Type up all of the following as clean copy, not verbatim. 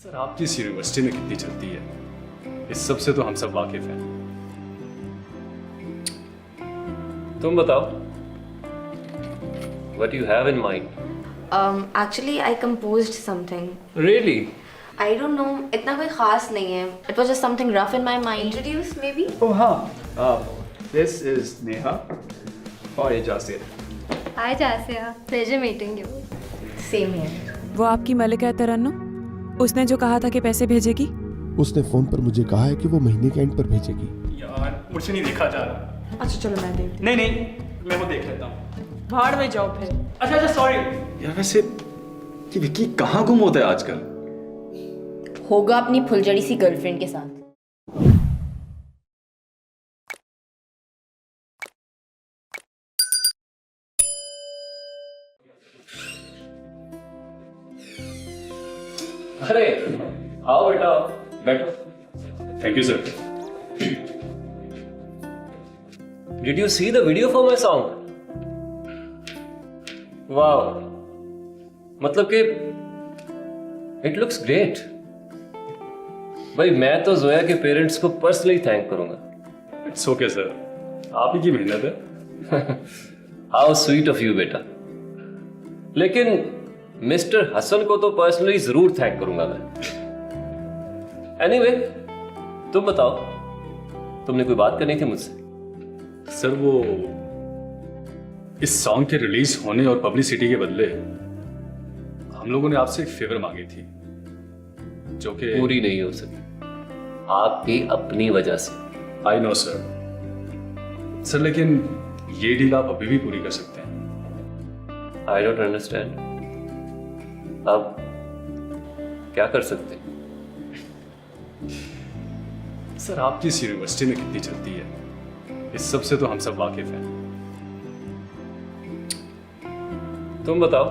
Sir आपकी इस university में कितनी चलती है, इस सब से तो हम सब वाकिफ हैं। तुम बताओ, what you have in mind? Actually, I composed something. Really? I don't know, इतना कोई खास नहीं है. It was just something rough in my mind. Introduce maybe? Oh हाँ, this is Neha और ये Yasir. Hi Jasya, pleasure meeting you. Same here. वो आपकी मलिका है तरन्नुम, उसने जो कहा था कि पैसे भेजेगी। उसने फोन पर मुझे कहा है कि वो महीने के एंड पर भेजेगी। यार मुझे नहीं देखा जा रहा। अच्छा चलो मैं देख. नहीं नहीं, मैं वो देख लेता हूँ। भाड़ में जाओ फिर। अच्छा सॉरी। यार वैसे कि विक्की कहाँ गुम होता है आजकल? होगा अपनी फुलझड़ी सी गर्लफ्रेंड के साथ. अरे आओ बेटा, बैठो। Thank you sir. Did you see the video for my song? Wow, मतलब कि it looks great. भाई मैं तो जोया के पेरेंट्स को पर्सनली थैंक करूंगा। इट्स ओके सर, आप ही की मेहनत है। हाउ स्वीट ऑफ यू बेटा। लेकिन मिस्टर हसन को तो पर्सनली जरूर थैंक करूंगा मैं। एनीवे, तुम बताओ, तुमने कोई बात करनी थी मुझसे? सर वो इस सॉन्ग के रिलीज होने और पब्लिसिटी के बदले हम लोगों ने आपसे एक फेवर मांगी थी जो कि पूरी नहीं हो सकी आपकी अपनी वजह से। I know sir. सर लेकिन ये डील आप अभी भी पूरी कर सकते हैं। आई डोंट अंडरस्टैंड, अब क्या कर सकते हैं? सर आपकी इस यूनिवर्सिटी में कितनी चलती है, इस सब से तो हम सब वाकिफ हैं। तुम बताओ,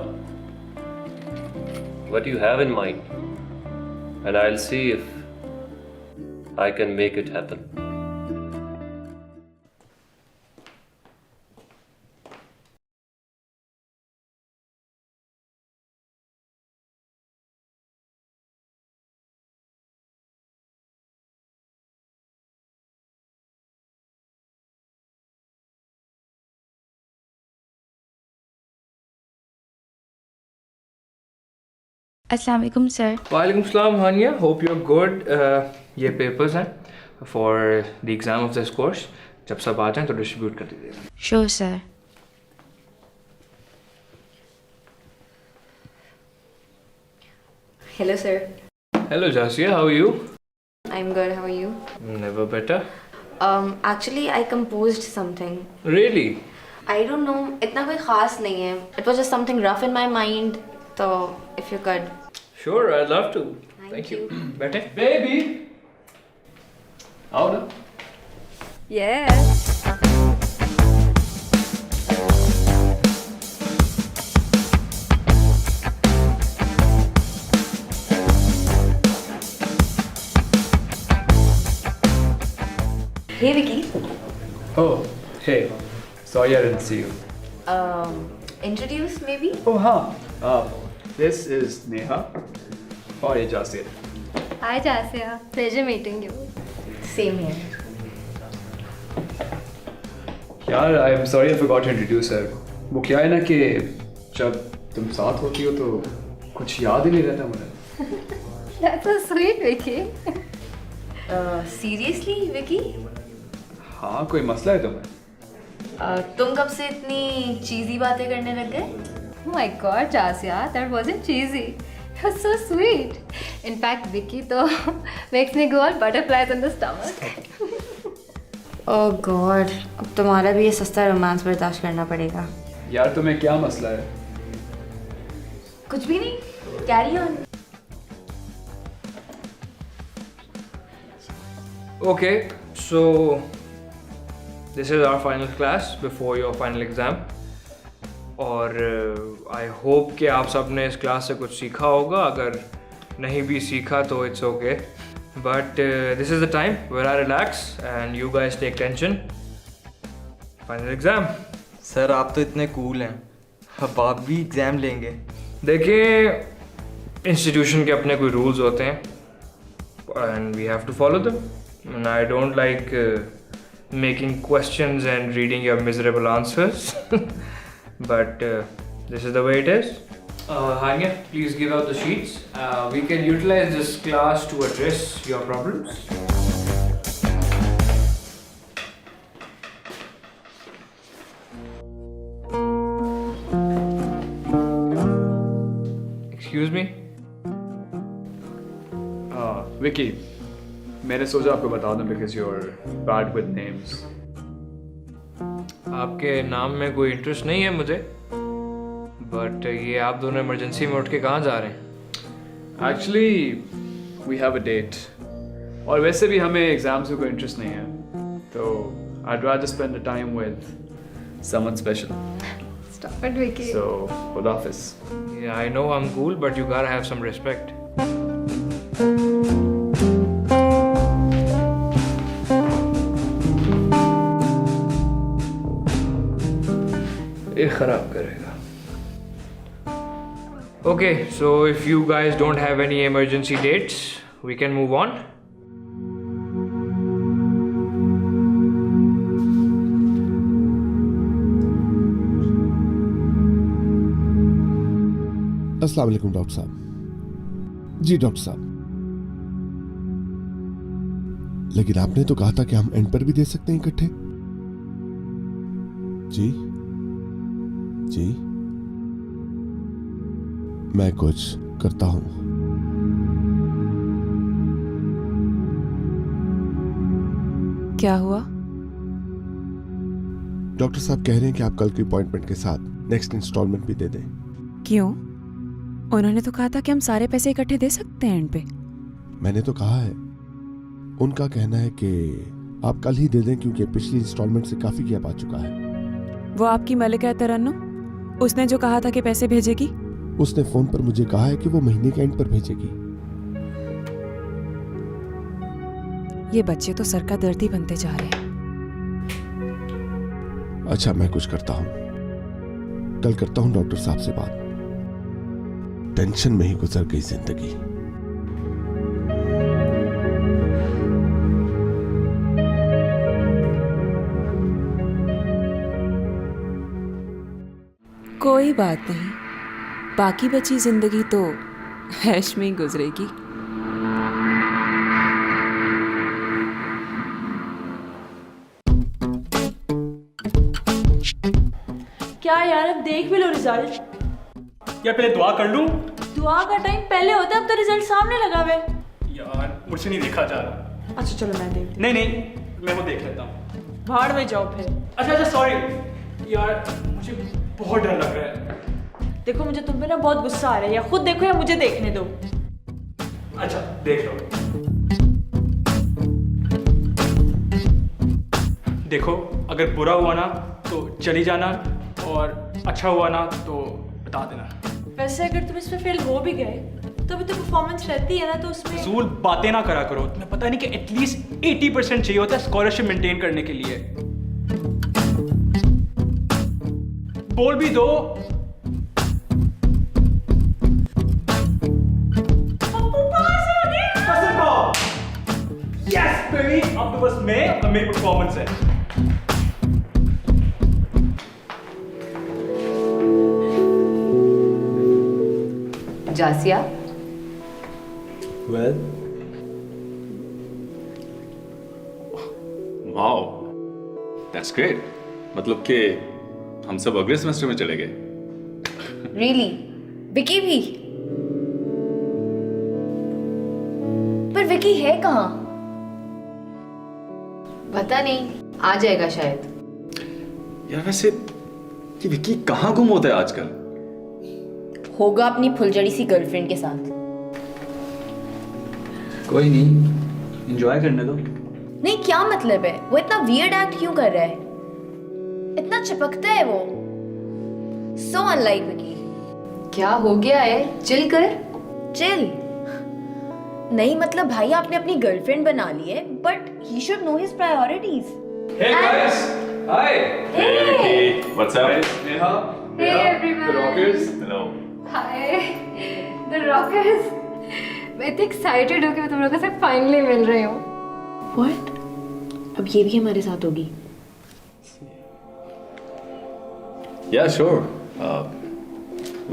what you have in mind, and I'll see if I can make it happen. अस्सलाम वालेकुम सर. वालेकुम सलाम Haniya, hope you are good. ये पेपर्स हैं for the exam of this course. जब सब आ जाएं तो डिस्ट्रीब्यूट कर दीजिएगा. Sure sir. Hello sir. Hello Jasiya, how are you? I'm good. How are you? Never better. Actually, I composed something. Really? I don't know, इतना कोई खास नहीं है. It was just something rough in my mind. तो if you could. Sure, I love to. Thank you. बैठे. Baby आओ ना. Yes. Hey Vicky. Oh, hey. Sorry I didn't see you. Introduce maybe? Oh हाँ, this is Neha और ये Yasir. Hi Jasya, pleasure meeting you. Same here. यार I am sorry I forgot to introduce her. वो क्या है ना कि जब तुम साथ होती हो तो कुछ याद ही नहीं रहता मुझे। That's so sweet, Vicky. Seriously Vicky? हाँ, कोई मसला है तुम्हें? तुम कब से इतनी चीज़ी बातें करने लग गए? Oh my God, Jasya, that wasn't cheesy. You're so sweet. In fact, Vicky तो makes me go all butterflies in the stomach. Oh God, अब तुम्हारा भी ये सस्ता रोमांस बर्दाश्त करना पड़ेगा. यार तुम्हें क्या मसला है? कुछ भी नहीं. Carry on. Okay, so this is our final class before your final exam. और आई होप कि आप सब ने इस क्लास से कुछ सीखा होगा. अगर नहीं भी सीखा तो it's okay, but this is the time where I relax and you guys take tension. Final exam. Sir आप तो इतने कूल हैं, अब आप भी एग्ज़ाम लेंगे? देखिए, इंस्टीट्यूशन के अपने कोई रूल्स होते हैं and we have to follow them and I don't like making questions and reading your miserable answers but this is the way it is. Hanya, please give out the sheets. We can utilize this class to address your problems. Excuse me? Vicky, मैंने सोचा आपको बता दूं because you're bad with names. आपके नाम में कोई interest नहीं है मुझे, बट ये आप दोनों इमरजेंसी में उठ के कहाँ जा रहे हैं? Actually, we have a date. और वैसे भी हमें एग्जाम्स में कोई इंटरेस्ट नहीं है, तो I'd rather spend the time with someone special. Stop it, Vicky. So, खुदाफिज. Yeah, I know I'm cool, but you gotta have some respect. ये खराब करेगा. Okay, so if you guys don't have any emergency dates, we can move on. अस्सलाम वालेकुम doctor साहब. जी doctor साहब, लेकिन आपने तो कहा था कि हम एंड पर भी दे सकते हैं इकट्ठे. जी जी, मैं कुछ करता हूं. क्या हुआ? डॉक्टर साहब कह रहे हैं कि आप कल की अपॉइंटमेंट के साथ नेक्स्ट इंस्टॉलमेंट भी दे दें. क्यों? उन्होंने तो कहा था कि हम सारे पैसे इकट्ठे दे सकते हैं एंड पे. मैंने तो कहा है, उनका कहना है कि आप कल ही दे दें क्योंकि पिछली इंस्टॉलमेंट से काफी गैप आ चुका है. वो आपकी मलिका है तरन्नुम, उसने जो कहा था कि पैसे भेजेगी. उसने फोन पर मुझे कहा है कि वो महीने के एंड पर भेजेगी. ये बच्चे तो सर का दर्द ही बनते जा रहे हैं. अच्छा, मैं कुछ करता हूं, कल करता हूं डॉक्टर साहब से बात. टेंशन में ही गुजर गई जिंदगी. कोई बात नहीं, बाकी बची जिंदगी तो ऐश में ही गुजरेगी. क्या यार, अब देख भी लो रिजल्ट. यार पहले दुआ कर लूं. दुआ का टाइम पहले होता है, अब तो रिजल्ट सामने लगा हुआ है. यार मुझसे नहीं देखा जा रहा. अच्छा चलो मैं देखती नहीं, मैं वो देख लेता हूँ. हूँ. भाड़ में जाओ फिर. अच्छा सॉरी यार, मुझे बहुत डर लग रहा है. देखो मुझे तुम पे ना बहुत गुस्सा आ रहा है, या खुद देखो या मुझे देखने दो. अच्छा देख लो. देखो, अगर बुरा हुआ ना तो चली जाना, और अच्छा हुआ ना तो बता देना. वैसे अगर तुम इसमें फेल हो भी गए तो अभी तो परफॉर्मेंस रहती है ना, तो उसमें फजूल बातें ना करा करो. तुम्हें पता नहीं कि एटलीस्ट 80% चाहिए होता है स्कॉलरशिप मेंटेन करने के लिए. बोल भी दो. यस बेबी, अब तो बस मैं और मेरी परफॉर्मेंस है. Jasia, Well, wow, that's great. मतलब कि हम सब अगले सेमेस्टर में चले गए. रियली? विकी भी? पर विकी है कहाँ? पता नहीं, आ जाएगा शायद. यार वैसे ये विकी कहाँ गुम होता है आजकल? होगा अपनी फुलझड़ी सी गर्लफ्रेंड के साथ. कोई नहीं, एंजॉय करने दो. नहीं, क्या मतलब है? वो इतना वियर्ड एक्ट क्यों कर रहा है? इतना चिपकता है वो. So unlike Vicky. क्या हो गया है? चिल कर. चिल? नहीं मतलब भाई, आपने अपनी गर्लफ्रेंड बना ली है, but he should know his priorities. Hey guys, hi. Hey Vicky, what's up? Neha, Hey everyone. the Rockers. Hello. Hi. The Rockers. मैं इतनी एक्साइटेड हूँ कि मैं तुम लोगों से फाइनली मिल रही हूँ. What? अब ये भी हमारे साथ होगी. Yeah, sure.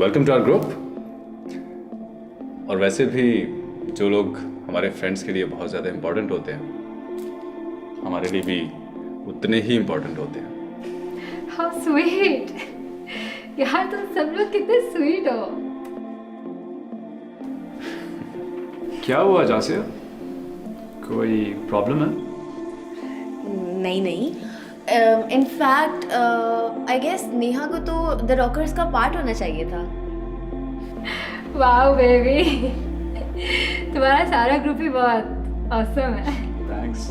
Welcome to our group. और वैसे भी जो लोग हमारे फ्रेंड्स के लिए बहुत ज़्यादा इम्पोर्टेंट होते हैं, हमारे लिए भी उतने ही इम्पोर्टेंट होते हैं. How sweet. यार तुम सब लोग कितने स्वीट हो. क्या हुआ जासिया? कोई प्रॉब्लम है? नहीं नहीं. इनफैक्ट आई गेस नेहा को तो द रॉकर्स का पार्ट होना चाहिए था. Wow baby. तुम्हारा सारा ग्रुप ही बहुत ऑसम है. थैंक्स.